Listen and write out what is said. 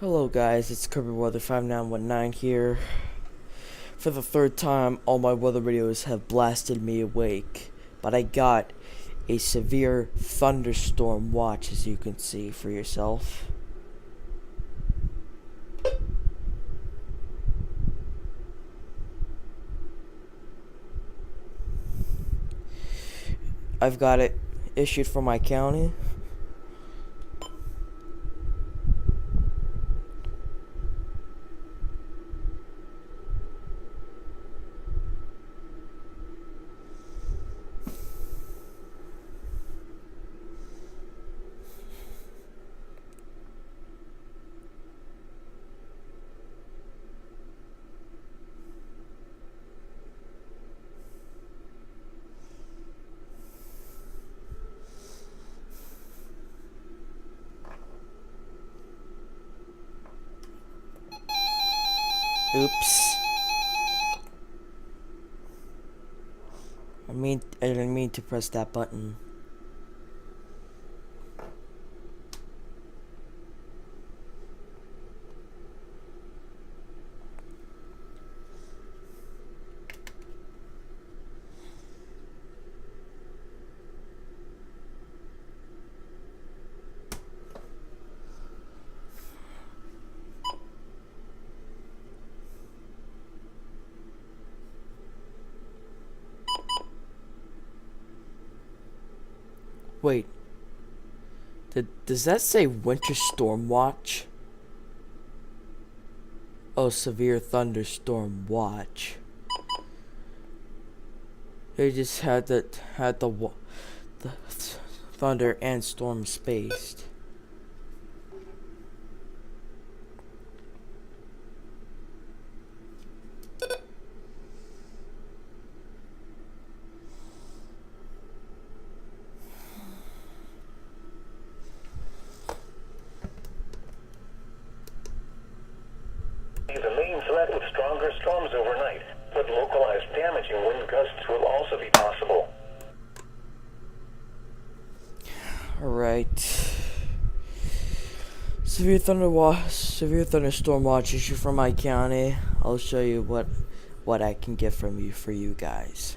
Hello guys, it's Kirby Weather 5919 here. For the third time, all my weather videos have blasted me awake, but I got a severe thunderstorm watch, as you can see for yourself. I've got it issued from my county. Oops. I didn't mean to press that button. Wait. Does that say winter storm watch? Oh, severe thunderstorm watch. They just had the thunder and storm spaced. The main threat with stronger storms overnight, but localized damaging wind gusts will also be possible. Alright. Severe thunderstorm watch issue from my county. I'll show you what I can get from you for you guys.